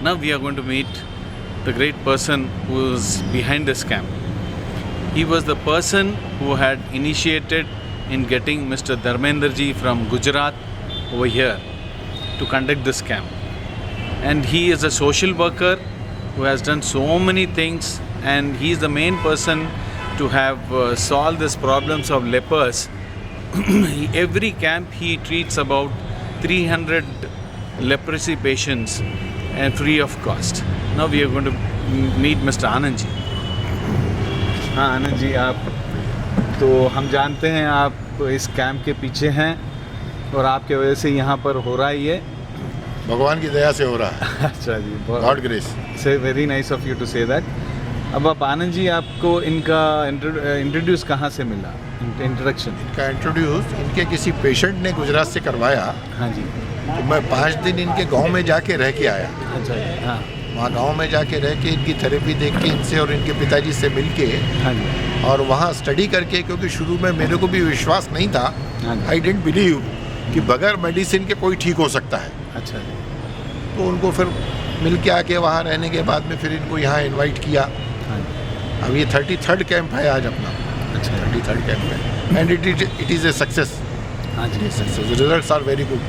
Now we are going to meet the great person who is behind this camp. He was the person who had initiated in getting Mr. Dharmenderji from Gujarat over here to conduct this camp. And he is a social worker who has done so many things, and he is the main person to have solved these problems of lepers. Every camp he treats about 300 leprosy patients and free of cost. Now we are going to meet Mr. Anand ji. हाँ आनंद जी, आप तो हम जानते हैं आप इस camp के पीछे हैं और आपके वजह से यहाँ पर हो रहा है ये। भगवान की दया से हो रहा है। अच्छा जी, गॉड ग्रेस। से very nice of you to say that. अब आप आनंद जी, आपको इनका इंट्रोड्यूस कहाँ से मिला, इंट्रोडक्शन? इनका इंट्रोड्यूस इनके किसी पेशेंट ने गुजरात से करवाया। हाँ जी। तो मैं 5 दिन इनके गांव में जाके रह के आया। अच्छा जी। हाँ। वहाँ गांव में जाके रह के इनकी थेरेपी देख के इनसे और इनके पिताजी से मिल के, हाँ जी, और वहाँ स्टडी करके, क्योंकि शुरू में मेरे को भी विश्वास नहीं था, आई डेंट बिलीव कि बगैर मेडिसिन के कोई ठीक हो सकता है। अच्छा जी। तो उनको फिर मिल के आके वहाँ रहने के बाद में फिर इनको यहाँ इन्वाइट किया। हाँ जी। अब ये 33rd कैंप है आज अपना। अच्छा। 33rd कैंप है and it is a success. हाँ जी, success, results are very good.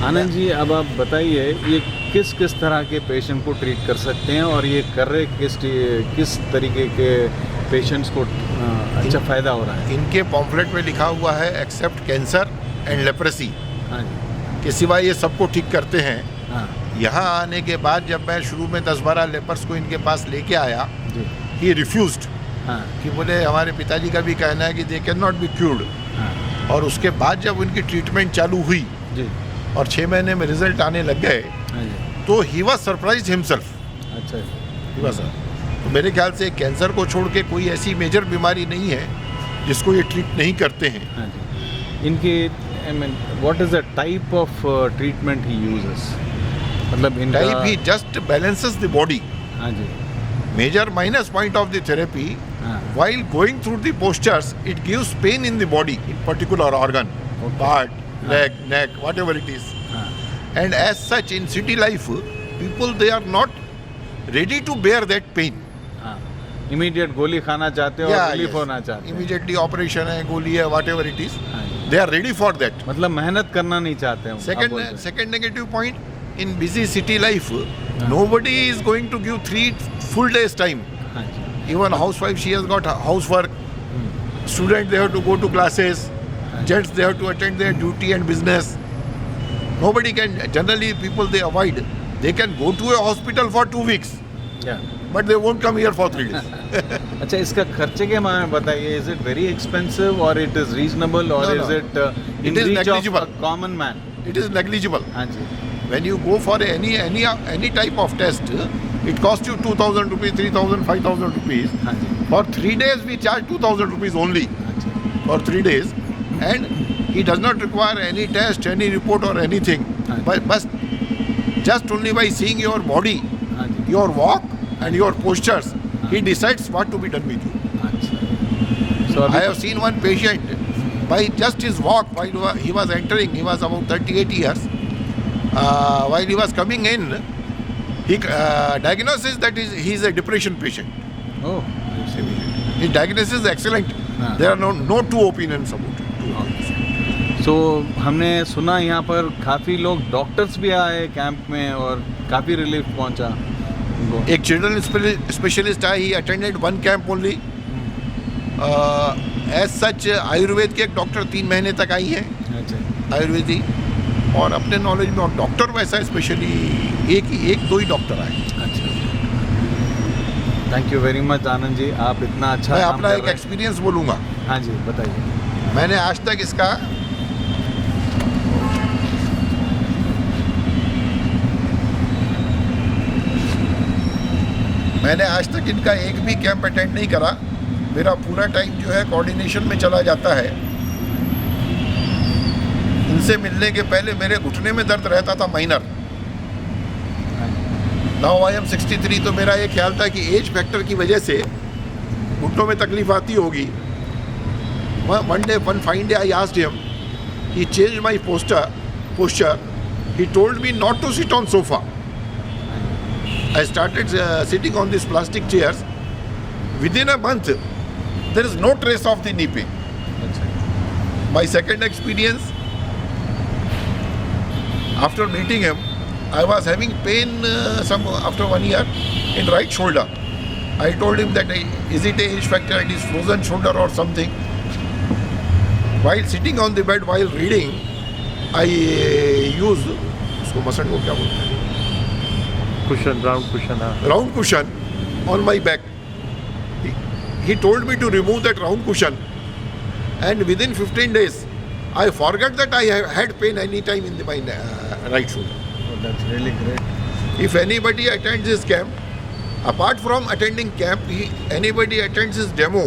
Anand ji, अब आप बताइए ये किस किस तरह के पेशेंट को ट्रीट कर सकते हैं और ये कर रहे किस तरीके के पेशेंट्स को अच्छा फ़ायदा हो रहा है? इनके पॉम्फलेट में लिखा हुआ है एक्सेप्ट कैंसर एंड लेप्रेसी। हाँ जी। के सिवाय ये सबको ठीक करते हैं। हाँ यहाँ आने के बाद जब मैं शुरू में 10-12 लेपर्स को इनके पास लेके आया, जी। ही रिफ्यूज्ड। हाँ। कि बोले हमारे पिताजी का भी कहना है कि they can not be cured. हाँ। और उसके बाद जब उनकी ट्रीटमेंट चालू हुई जी। और 6 महीने में रिजल्ट आने लग गए, हाँ जी। तो ही वॉज सरप्राइज्ड हिमसेल्फ। अच्छा जी। बस तो मेरे ख्याल से कैंसर को छोड़ के कोई ऐसी मेजर बीमारी नहीं है जिसको ये ट्रीट नहीं करते हैं। हाँ जी। इनके I mean what is the type of treatment he uses? मतलब इनका type he just balances the body. हाँ जी। Major minus point of the therapy, while going through the postures, it gives pain in the body, in particular organ, part, leg, neck, whatever it is. And as such, in city life, people, they are not ready to bear that pain. Immediate गोली खाना चाहते हो और relief होना चाहते हैं। Immediately operation है, गोली है, whatever it is, they are ready for that. मतलब मेहनत करना नहीं चाहते हैं। Second negative point, in busy city life, nobody is going to give 3 full days time. Even housewife, she has got housework. Students, they have to go to classes. Gents, they have to attend their duty and business. Nobody can, generally people they avoid. They can go to a hospital for 2 weeks. But they won't come here for 3 days. अच्छा, इसका खर्चे के बारे में बताइए। Is it very expensive or it is reasonable or is it in reach of a common man? It is negligible. हाँ जी। When you go for any type of test, it costs you 2,000 rupees, 3,000, 5,000 rupees. हाँ जी। For 3 days we charge 2,000 rupees only. For 3 days, and he does not require any test, any report or anything. But just only by seeing your body, your walk and your postures, he decides what to be done with you. So I have seen one patient, by just his walk, while he was entering, he was about 38 years. While he was coming in, he diagnosis that he is a depression patient. Oh, his diagnosis is excellent. There are no two opinions about it. So हमने सुना यहाँ पर काफ़ी लोग doctors भी आए camp में और काफ़ी रिलीफ पहुँचा उनको। एक चिल्ड्रन स्पेशलिस्ट आया, he attended 1 camp only. As such Ayurveda के एक डॉक्टर 3 महीने तक आई है। अच्छा। आयुर्वेदी और अपने नॉलेज में, और डॉक्टर वैसा स्पेशली एक दो ही डॉक्टर आए। अच्छा। Thank you very much Anand ji, आप इतना अच्छा। मैं अपना एक एक्सपीरियंस बोलूँगा। हाँ जी, बताइए। मैंने आज तक इनका एक भी कैंप अटेंड नहीं करा। मेरा पूरा टाइम जो है कोऑर्डिनेशन में चला जाता है। इनसे मिलने के पहले मेरे घुटने में दर्द रहता था, माइनर। नाउ आई एम 63, तो मेरा ये ख्याल था कि एज फैक्टर की वजह से घुटनों में तकलीफ आती होगी। One fine day I asked him, he changed my posture. He told me not to sit on sofa. I started sitting on these plastic chairs. Within a month, there is no trace of the knee pain. My second experience, after meeting him, I was having pain after 1 year in right shoulder. I told him that is it a age factor, it is frozen shoulder or something. While sitting on the bed while reading, I used उसको muscled को क्या बोलते हैं? Cushion, round cushion. Round cushion on my back. He told me to remove that round cushion, and within 15 days, I forgot that I had pain any time in my right shoulder. Oh, that's really great. If anybody attends this camp, apart from attending camp, anybody attends this demo.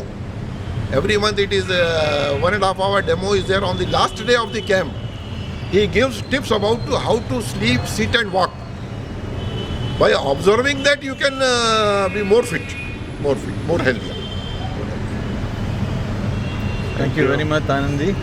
Every month it is 1.5 hour demo is there on the last day of the camp. He gives tips about how to sleep, sit and walk. By observing that, you can be more fit, more healthy. Thank you very much, Anandi.